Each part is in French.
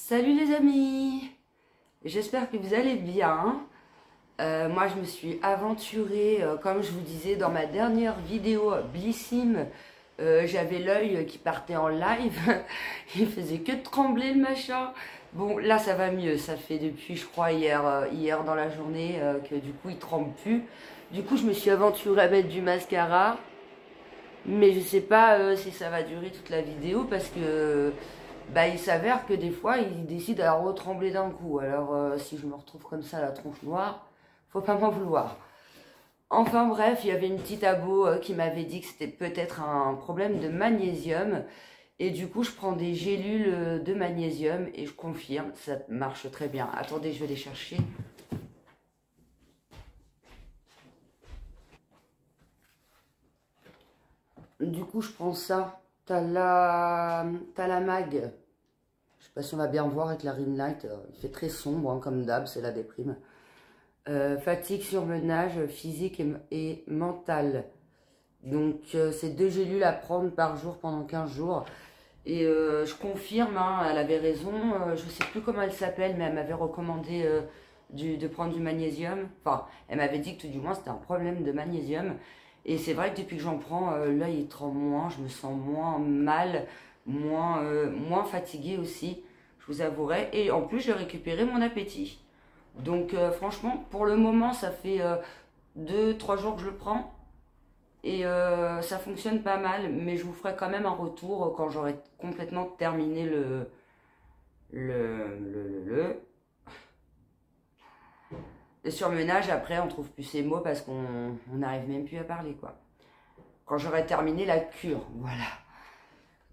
Salut les amis, j'espère que vous allez bien. Moi je me suis aventurée, comme je vous disais dans ma dernière vidéo Blissim, j'avais l'œil qui partait en live, il faisait que de trembler le machin. Bon là ça va mieux, ça fait depuis je crois hier dans la journée que du coup il tremble plus. Du coup je me suis aventurée à mettre du mascara, mais je sais pas si ça va durer toute la vidéo parce que... Bah, il s'avère que des fois, il décide à retrembler d'un coup. Alors, si je me retrouve comme ça, la tronche noire, faut pas m'en vouloir. Enfin bref, il y avait une petite abo qui m'avait dit que c'était peut-être un problème de magnésium. Et du coup, je prends des gélules de magnésium et je confirme, ça marche très bien. Attendez, je vais les chercher. Du coup, je prends ça. T'as la mag. Je sais pas si on va bien voir avec la ring light. Il fait très sombre, hein, comme d'hab, c'est la déprime. Fatigue, surmenage physique et mental. Donc, c'est 2 gélules à prendre par jour pendant 15 jours. Et je confirme, hein, elle avait raison. Je sais plus comment elle s'appelle, mais elle m'avait recommandé de prendre du magnésium. Enfin, elle m'avait dit que tout du moins c'était un problème de magnésium. Et c'est vrai que depuis que j'en prends, l'œil il tremble moins, je me sens moins mal, moins fatiguée aussi, je vous avouerai. Et en plus, j'ai récupéré mon appétit. Donc franchement, pour le moment, ça fait 2-3 jours que je le prends. Et ça fonctionne pas mal, mais je vous ferai quand même un retour quand j'aurai complètement terminé le surmenage. Après, on trouve plus ces mots parce qu'on n'arrive même plus à parler, quoi. Quand j'aurai terminé la cure, voilà.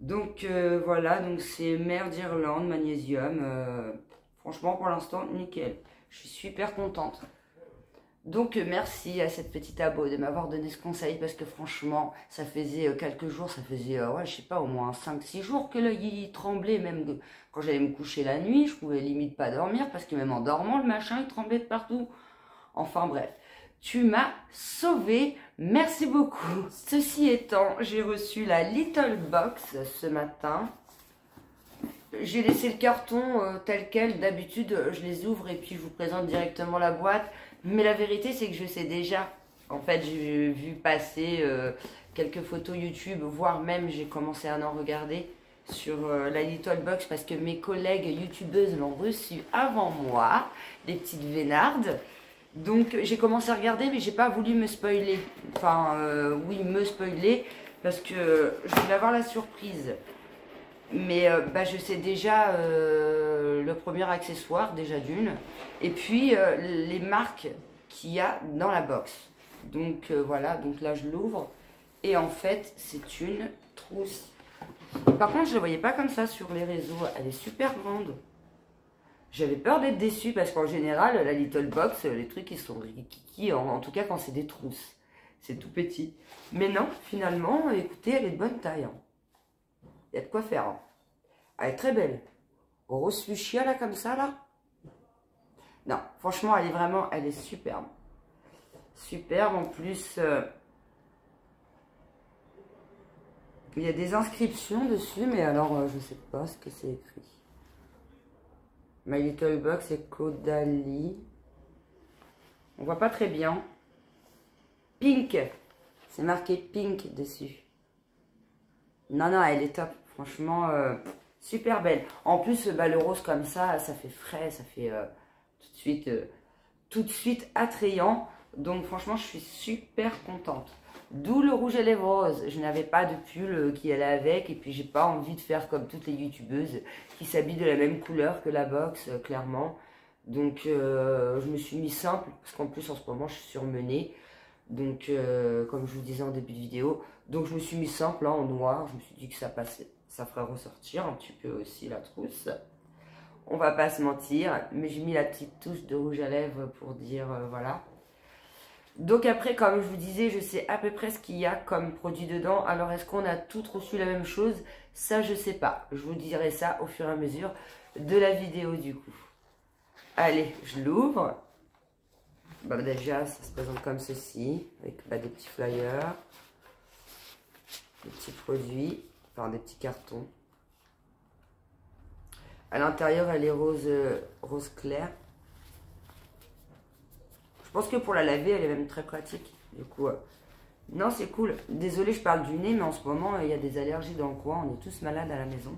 Donc voilà, donc c'est mer d'Irlande, magnésium. Franchement, pour l'instant, nickel. Je suis super contente. Donc merci à cette petite abo de m'avoir donné ce conseil parce que franchement, ça faisait quelques jours, ça faisait, ouais, je sais pas, au moins 5-6 jours que l'œil tremblait, même quand j'allais me coucher la nuit, je pouvais limite pas dormir parce que même en dormant, le machin, il tremblait de partout. Enfin bref, tu m'as sauvée, merci beaucoup. Ceci étant, j'ai reçu la Little Box ce matin. J'ai laissé le carton tel quel, d'habitude je les ouvre et puis je vous présente directement la boîte. Mais la vérité c'est que je sais déjà. En fait j'ai vu passer quelques photos YouTube, voire même j'ai commencé à en regarder sur la Little Box parce que mes collègues youtubeuses l'ont reçu avant moi, des petites vénardes. Donc j'ai commencé à regarder mais j'ai pas voulu me spoiler. Enfin oui, me spoiler parce que je voulais avoir la surprise. Mais bah, je sais déjà le premier accessoire, déjà d'une. Et puis les marques qu'il y a dans la box. Donc voilà, donc là je l'ouvre. Et en fait, c'est une trousse. Par contre, je ne la voyais pas comme ça sur les réseaux. Elle est super grande. J'avais peur d'être déçue parce qu'en général, la Little Box, les trucs ils sont rikiki, en tout cas quand c'est des trousses. C'est tout petit. Mais non, finalement, écoutez, elle est de bonne taille. Hein. Il y a de quoi faire. Hein. Elle est très belle. Rose fuchsia là comme ça là. Non, franchement elle est vraiment, elle est superbe. Superbe en plus. Il y a des inscriptions dessus, mais alors je sais pas ce que c'est écrit. My Little Box et Caudalie. On voit pas très bien. Pink. C'est marqué Pink dessus. Non, non, elle est top. Franchement, super belle. En plus, bah, le rose comme ça fait frais, ça fait tout de suite attrayant. Donc franchement, je suis super contente. D'où le rouge à lèvres rose. Je n'avais pas de pull qui allait avec. Et puis, j'ai pas envie de faire comme toutes les youtubeuses qui s'habillent de la même couleur que la box, clairement. Donc, je me suis mis simple. Parce qu'en plus, en ce moment, je suis surmenée. Donc, comme je vous disais en début de vidéo. Donc, je me suis mis simple hein, en noir. Je me suis dit que ça passait. Ça ferait ressortir un petit peu aussi la trousse. On va pas se mentir. Mais j'ai mis la petite touche de rouge à lèvres pour dire voilà. Donc après, comme je vous disais, je sais à peu près ce qu'il y a comme produit dedans. Alors, est-ce qu'on a toutes reçu la même chose? Ça, je sais pas. Je vous dirai ça au fur et à mesure de la vidéo du coup. Allez, je l'ouvre. Bah, déjà, ça se présente comme ceci. Avec bah, des petits flyers. Des petits produits. Enfin, des petits cartons. À l'intérieur, elle est rose clair. Je pense que pour la laver, elle est même très pratique. Du coup, non, c'est cool. Désolée, je parle du nez, mais en ce moment, il y a des allergies dans le coin. On est tous malades à la maison.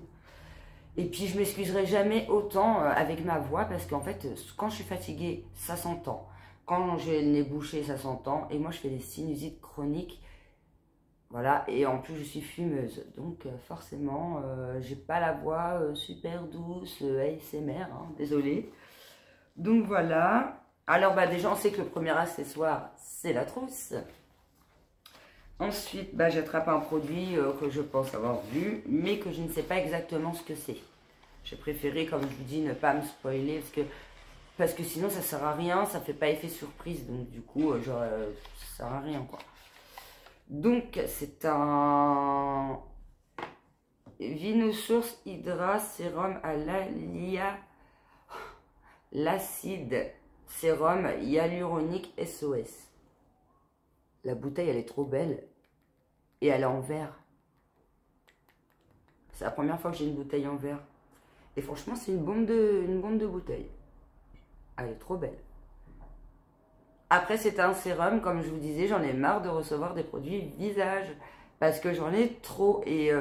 Et puis, je m'excuserai jamais autant avec ma voix parce qu'en fait, quand je suis fatiguée, ça s'entend. Quand j'ai le nez bouché, ça s'entend. Et moi, je fais des sinusites chroniques. Voilà. Et en plus, je suis fumeuse. Donc, forcément, j'ai pas la voix super douce, ASMR. Hein, désolée. Donc, voilà. Alors, bah, déjà, on sait que le premier accessoire, c'est la trousse. Ensuite, bah, j'attrape un produit que je pense avoir vu, mais que je ne sais pas exactement ce que c'est. J'ai préféré, comme je vous dis, ne pas me spoiler, parce que sinon, ça sert à rien, ça fait pas effet surprise. Donc, du coup, ça sert à rien, quoi. Donc, c'est un Vinosource Hydra Sérum à l'acide sérum hyaluronique SOS. La bouteille, elle est trop belle. Et elle est en verre. C'est la première fois que j'ai une bouteille en verre. Et franchement, c'est une bombe de bouteille. Elle est trop belle. Après, c'est un sérum, comme je vous disais, j'en ai marre de recevoir des produits visage. Parce que j'en ai trop. Et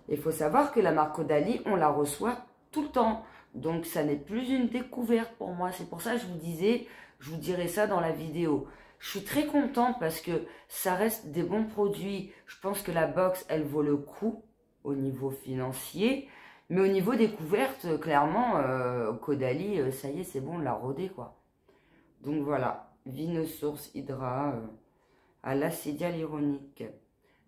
il faut savoir que la marque Caudalie, on la reçoit tout le temps. Donc, ça n'est plus une découverte pour moi. C'est pour ça que je vous disais, je vous dirai ça dans la vidéo. Je suis très contente parce que ça reste des bons produits. Je pense que la box, elle vaut le coup au niveau financier. Mais au niveau découverte, clairement, Caudalie, ça y est, c'est bon, on l'a rodé, quoi. Donc voilà, Vinosource Hydra à l'acide hyaluronique.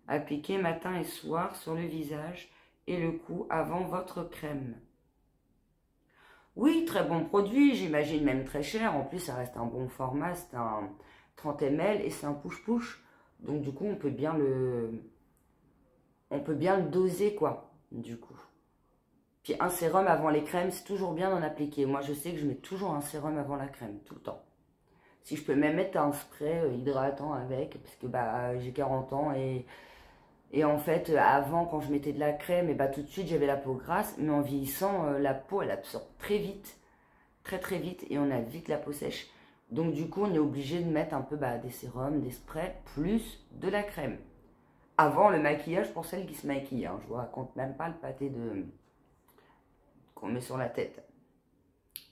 Appliquez matin et soir sur le visage et le cou avant votre crème. Oui, très bon produit, j'imagine même très cher. En plus, ça reste un bon format, c'est un 30 ml et c'est un push-push. Donc du coup, on peut bien le doser, quoi, du coup. Puis un sérum avant les crèmes, c'est toujours bien d'en appliquer. Moi, je sais que je mets toujours un sérum avant la crème, tout le temps. Si je peux même mettre un spray hydratant avec, parce que bah, j'ai 40 ans et en fait, avant, quand je mettais de la crème, et bah, tout de suite, j'avais la peau grasse. Mais en vieillissant, la peau, elle absorbe très vite, très vite, et on a vite la peau sèche. Donc du coup, on est obligé de mettre un peu des sérums, des sprays, plus de la crème. Avant le maquillage, pour celles qui se maquillent, hein, je vous raconte même pas le pâté qu'on met sur la tête.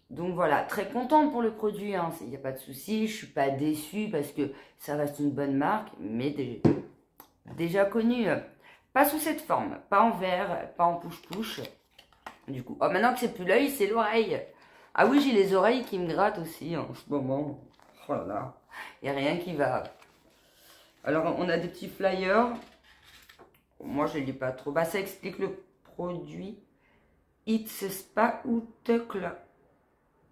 Donc voilà, très contente pour le produit, hein, il n'y a pas de souci, je suis pas déçue parce que ça reste une bonne marque, mais déjà connue. Pas sous cette forme, pas en verre, pas en push-push. Du coup, oh, maintenant que c'est plus l'œil, c'est l'oreille. Ah oui, j'ai les oreilles qui me grattent aussi en ce moment. Oh là là, il n'y a rien qui va. Alors, on a des petits flyers. Moi, je ne lis pas trop. Bah, ça explique le produit. It's Spa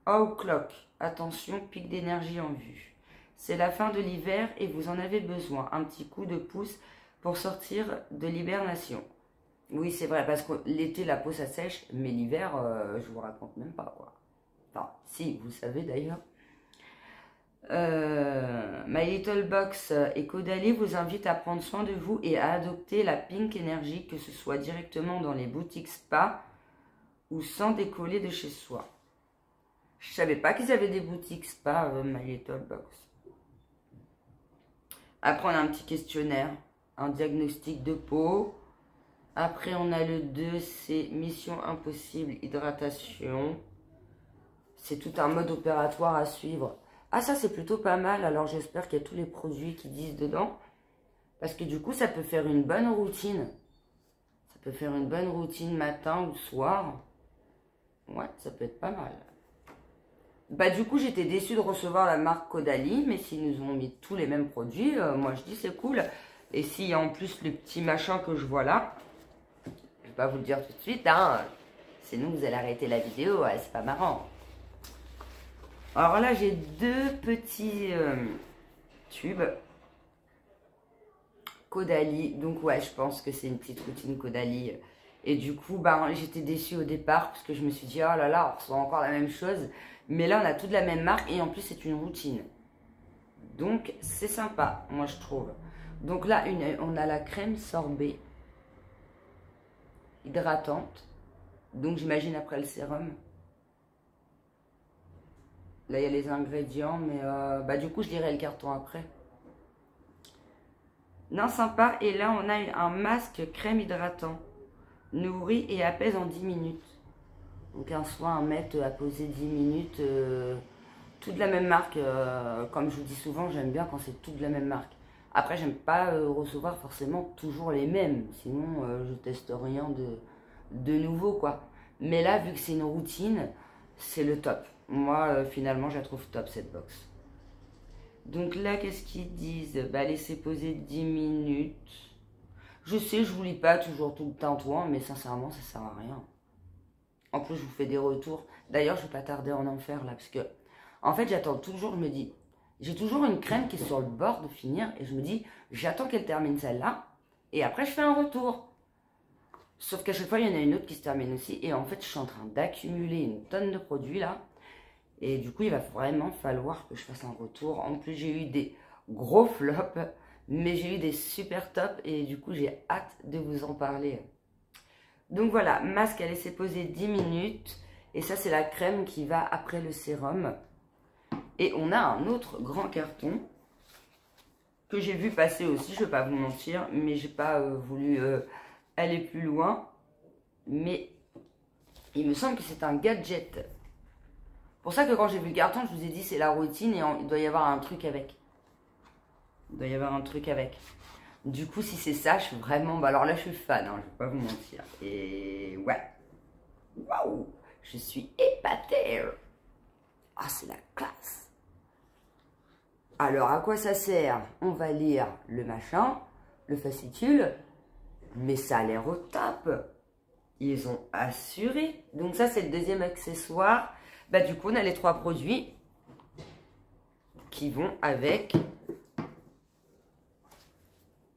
O'Clock. Attention, pic d'énergie en vue. C'est la fin de l'hiver et vous en avez besoin. Un petit coup de pouce pour sortir de l'hibernation. Oui, c'est vrai, parce que l'été, la peau, ça sèche, mais l'hiver, je vous raconte même pas, quoi. Enfin, si, vous savez d'ailleurs. My Little Box et Caudalie vous invitent à prendre soin de vous et à adopter la Pink Energy, que ce soit directement dans les boutiques spa ou sans décoller de chez soi. Je savais pas qu'ils avaient des boutiques spa, My Little Box. Après, on a un petit questionnaire, un diagnostic de peau. Après, on a le 2, c'est Mission Impossible, hydratation. C'est tout un mode opératoire à suivre. Ah, ça, c'est plutôt pas mal. Alors, j'espère qu'il y a tous les produits qui disent dedans. Parce que du coup, ça peut faire une bonne routine. Ça peut faire une bonne routine matin ou soir. Ouais, ça peut être pas mal. Bah, du coup, j'étais déçue de recevoir la marque Caudalie. Mais s'ils nous ont mis tous les mêmes produits, moi, je dis c'est cool. Et s'il y a en plus le petit machin que je vois là, je vais pas vous le dire tout de suite, hein. Sinon, vous allez arrêter la vidéo. Ouais, c'est pas marrant. Alors là, j'ai deux petits tubes Caudalie. Donc ouais, je pense que c'est une petite routine Caudalie. Et du coup, bah, j'étais déçue au départ parce que je me suis dit, oh là là, on reçoit encore la même chose. Mais là, on a toute la même marque et en plus, c'est une routine. Donc, c'est sympa, moi, je trouve. Donc là, on a la crème sorbet hydratante. Donc j'imagine après le sérum. Là, il y a les ingrédients, mais bah, du coup, je lirai le carton après. Non, sympa. Et là, on a un masque crème hydratant. Nourrit et apaise en 10 minutes. Donc un soin à mettre, à poser 10 minutes. Tout de la même marque. Comme je vous dis souvent, j'aime bien quand c'est tout de la même marque. Après, j'aime pas recevoir forcément toujours les mêmes. Sinon, je teste rien de nouveau, quoi. Mais là, vu que c'est une routine, c'est le top. Moi, finalement, je la trouve top, cette box. Donc là, qu'est-ce qu'ils disent? Bah, laissez poser 10 minutes. Je sais, je vous lis pas toujours tout le tintouin, mais sincèrement, ça sert à rien. En plus, je vous fais des retours. D'ailleurs, je vais pas tarder à en faire, là, parce que, en fait, j'attends toujours, je me dis, j'ai toujours une crème qui est sur le bord de finir, et je me dis, j'attends qu'elle termine celle-là, et après, je fais un retour. Sauf qu'à chaque fois, il y en a une autre qui se termine aussi, et en fait, je suis en train d'accumuler une tonne de produits, là. Et du coup, il va vraiment falloir que je fasse un retour. En plus, j'ai eu des gros flops, mais j'ai eu des super tops. Et du coup, j'ai hâte de vous en parler. Donc voilà, masque à laisser poser 10 minutes. Et ça, c'est la crème qui va après le sérum. Et on a un autre grand carton que j'ai vu passer aussi, je ne vais pas vous mentir. Mais j'ai pas voulu aller plus loin. Mais il me semble que c'est un gadget. Pour ça que quand j'ai vu le carton, je vous ai dit c'est la routine et il doit y avoir un truc avec. Il doit y avoir un truc avec. Du coup, si c'est ça, je suis vraiment... Bah alors là, je suis fan, hein, je vais pas vous mentir. Et ouais. Waouh, je suis épatée. Ah, c'est la classe. Alors, à quoi ça sert? On va lire le machin, le fascicule. Mais ça a l'air au top. Ils ont assuré. Donc ça, c'est le deuxième accessoire. Bah, du coup, on a les 3 produits qui vont avec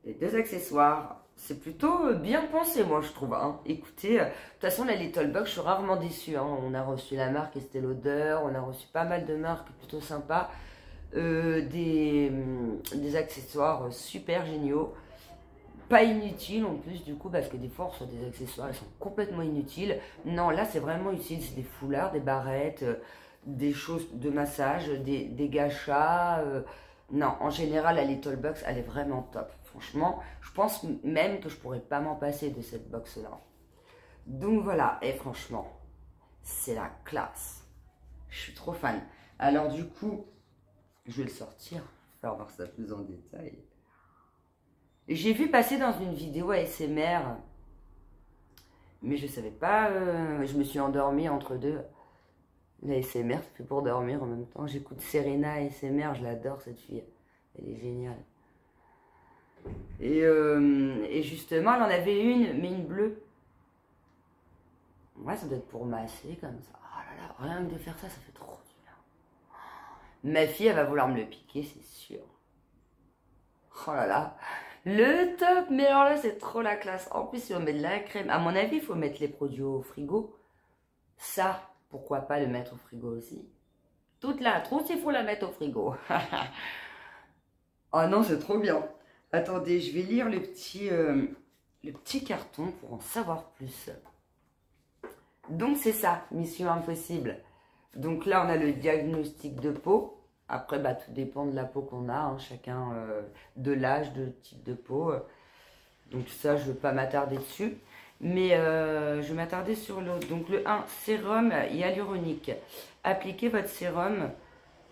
les 2 accessoires. C'est plutôt bien pensé, moi, je trouve. Hein. Écoutez, de toute façon, la Little Box, je suis rarement déçue. Hein. On a reçu la marque Estée Lauder, on a reçu pas mal de marques plutôt sympas. Des accessoires super géniaux. Pas inutiles en plus, du coup, parce que des fois, on reçoit des accessoires, ils sont complètement inutiles. Non, là, c'est vraiment utile. C'est des foulards, des barrettes, des choses de massage, des gâchas. Non, en général, la Little Box, elle est vraiment top. Franchement, je pense même que je pourrais pas m'en passer de cette box-là. Donc voilà, et franchement, c'est la classe. Je suis trop fan. Alors du coup, je vais le sortir, faire voir ça plus en détail. J'ai vu passer dans une vidéo ASMR, mais je savais pas, je me suis endormie entre deux. L'ASMR, c'est fait pour dormir en même temps. J'écoute Serena ASMR, je l'adore cette fille, elle est géniale. Et justement, elle en avait une, mais une bleue. Ouais, ça doit être pour masser comme ça. Oh là là, rien que de faire ça, ça fait trop du bien. Ma fille, elle va vouloir me le piquer, c'est sûr. Oh là là. Le top, mais alors là, c'est trop la classe. En plus, si on met de la crème, à mon avis, il faut mettre les produits au frigo. Ça, pourquoi pas le mettre au frigo aussi? Toute la trousse, il faut la mettre au frigo. Oh non, c'est trop bien. Attendez, je vais lire le petit carton pour en savoir plus. Donc, c'est ça, mission impossible. Donc là, on a le diagnostic de peau. Après, bah, tout dépend de la peau qu'on a, hein, chacun de l'âge, de type de peau. Donc ça, je ne veux pas m'attarder dessus. Mais je vais m'attarder sur l'autre. Donc le 1, sérum hyaluronique. Appliquez votre sérum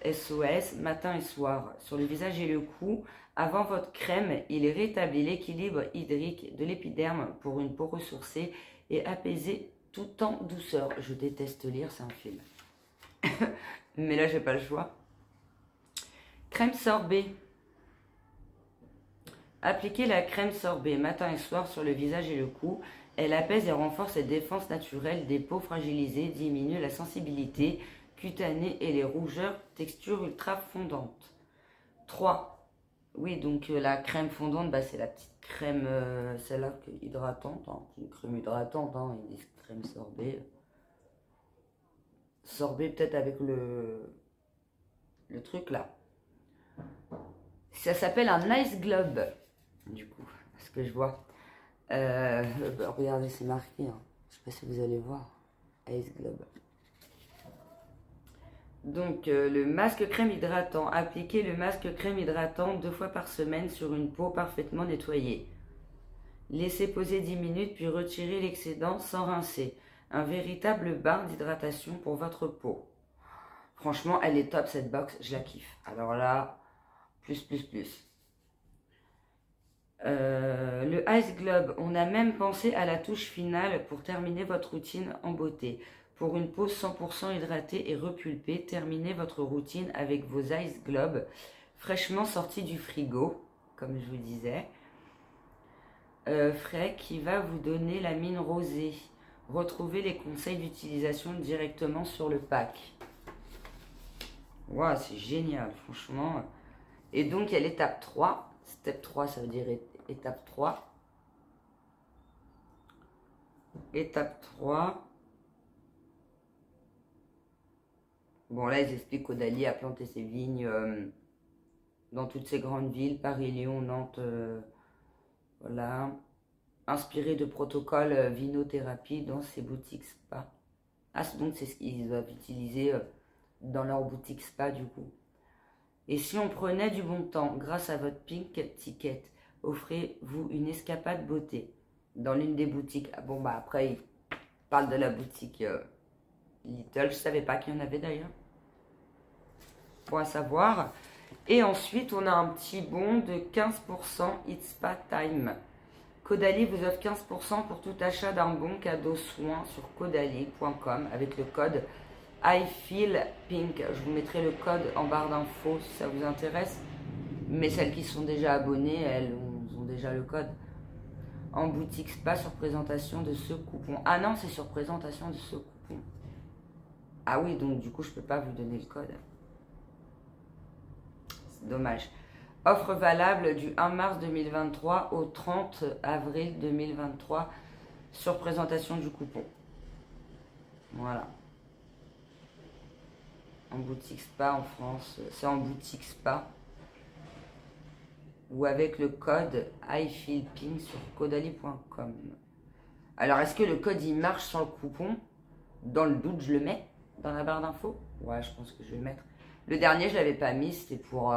SOS matin et soir sur le visage et le cou. Avant votre crème, il rétablit l'équilibre hydrique de l'épiderme pour une peau ressourcée et apaisée tout en douceur. Je déteste lire, c'est un film. Mais là, j'ai pas le choix. Crème sorbet. Appliquez la crème sorbet matin et soir sur le visage et le cou. Elle apaise et renforce les défenses naturelles des peaux fragilisées, diminue la sensibilité cutanée et les rougeurs, texture ultra fondante. 3. Oui, donc la crème fondante, bah, c'est la petite crème, celle-là, hydratante. Hein, une crème hydratante, hein, ils disent crème sorbet. Sorbet peut-être avec le truc là. Ça s'appelle un Nice Globe, du coup, ce que je vois. Regardez, c'est marqué. Hein. Je sais pas si vous allez voir. Ice Globe. Donc, le masque crème hydratant. Appliquez le masque crème hydratant 2 fois par semaine sur une peau parfaitement nettoyée. Laissez poser 10 minutes puis retirez l'excédent sans rincer. Un véritable bain d'hydratation pour votre peau. Franchement, elle est top cette box, je la kiffe. Alors là, plus. Le Ice Globe, on a même pensé à la touche finale pour terminer votre routine en beauté. Pour une peau 100% hydratée et repulpée, terminez votre routine avec vos Ice Globe fraîchement sortis du frigo, comme je vous disais. Frais qui va vous donner la mine rosée. Retrouvez les conseils d'utilisation directement sur le pack. Waouh, c'est génial, franchement. Et donc, il y a l'étape 3. Step 3, ça veut dire étape 3. Étape 3. Bon, là, ils expliquent qu'Odalie a planté ses vignes dans toutes ces grandes villes, Paris, Lyon, Nantes, voilà. Inspiré de protocoles vinothérapie dans ses boutiques spa. Ah, donc c'est ce qu'ils doivent utiliser dans leur boutique spa, du coup. Et si on prenait du bon temps, grâce à votre Pink Ticket, offrez-vous une escapade beauté dans l'une des boutiques. Ah, bon, bah après, il parle de la boutique Little. Je savais pas qu'il y en avait d'ailleurs. Pour à savoir. Et ensuite, on a un petit bon de 15% It's Spa Time. Caudalie vous offre 15% pour tout achat d'un bon cadeau soin sur caudalie.com avec le code I Feel Pink. Je vous mettrai le code en barre d'infos si ça vous intéresse. Mais celles qui sont déjà abonnées, elles ont déjà le code. En boutique spa sur présentation de ce coupon. Ah non, c'est sur présentation de ce coupon. Ah oui, donc du coup, je ne peux pas vous donner le code. C'est dommage. Offre valable du 1 mars 2023 au 30 avril 2023 sur présentation du coupon. Voilà. En boutique spa en France, c'est en boutique spa. Ou avec le code iFeelPink sur caudalie.com. Alors, est-ce que le code il marche sans le coupon? Dans le doute, je le mets dans la barre d'infos. Ouais, je pense que je vais le mettre. Le dernier, je ne l'avais pas mis, c'était pour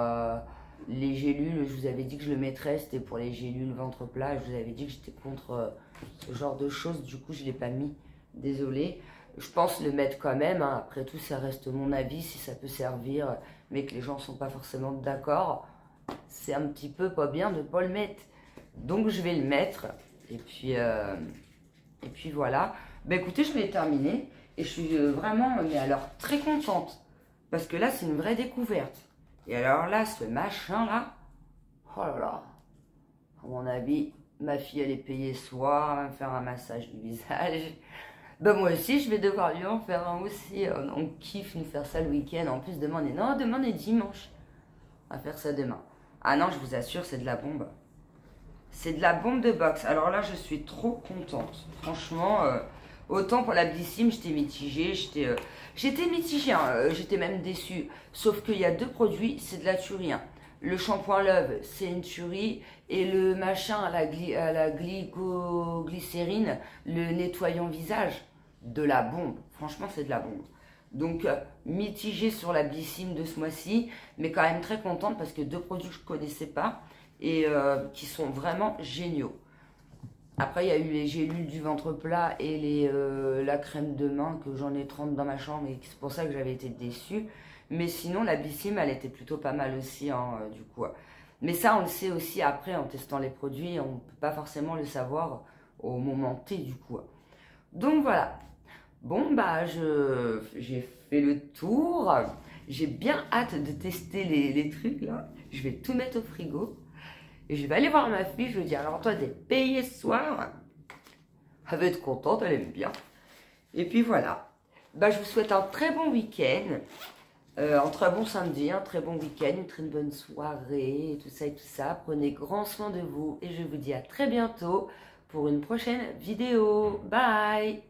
les gélules. Je vous avais dit que je le mettrais, c'était pour les gélules ventre plat. Je vous avais dit que j'étais contre ce genre de choses, du coup, je ne l'ai pas mis. Désolée. Je pense le mettre quand même, hein. Après tout, ça reste mon avis, si ça peut servir, mais que les gens ne sont pas forcément d'accord. C'est un petit peu pas bien de ne pas le mettre. Donc, je vais le mettre. Et puis voilà. Ben écoutez, je vais terminer. Et je suis vraiment, mais alors, très contente. Parce que là, c'est une vraie découverte. Et alors là, ce machin-là, oh là là. À mon avis, ma fille, elle est payée ce soir, elle va me faire un massage du visage. Ben moi aussi, je vais devoir lui en faire un aussi. On kiffe nous faire ça le week-end. En plus, demain, demain est dimanche. On va faire ça demain. Ah non, je vous assure, c'est de la bombe. C'est de la bombe de boxe. Alors là, je suis trop contente. Franchement, autant pour la Blissim, j'étais mitigée. J'étais mitigée, hein, j'étais même déçue. Sauf qu'il y a deux produits, c'est de la tuerie. Hein. Le shampoing Love, c'est une tuerie. Et le machin à la glycérine, le nettoyant visage, de la bombe. Franchement, c'est de la bombe. Donc, mitigée sur la Blissim de ce mois-ci, mais quand même très contente parce que deux produits que je ne connaissais pas et qui sont vraiment géniaux. Après, il y a eu les gélules du ventre plat et la crème de main que j'en ai 30 dans ma chambre et c'est pour ça que j'avais été déçue. Mais sinon, la Blissim, elle était plutôt pas mal aussi, hein, du coup. Mais ça, on le sait aussi après en testant les produits. On ne peut pas forcément le savoir au moment T, du coup. Donc, voilà. Bon, bah, j'ai fait le tour. J'ai bien hâte de tester les trucs, là. Je vais tout mettre au frigo. Et je vais aller voir ma fille. Je vais dire, alors toi, t'es payée ce soir. Elle va être contente, elle aime bien. Et puis, voilà. Bah, je vous souhaite un très bon week-end. Un très bon samedi, un très bon week-end, une très bonne soirée, et tout ça et tout ça. Prenez grand soin de vous. Et je vous dis à très bientôt pour une prochaine vidéo. Bye!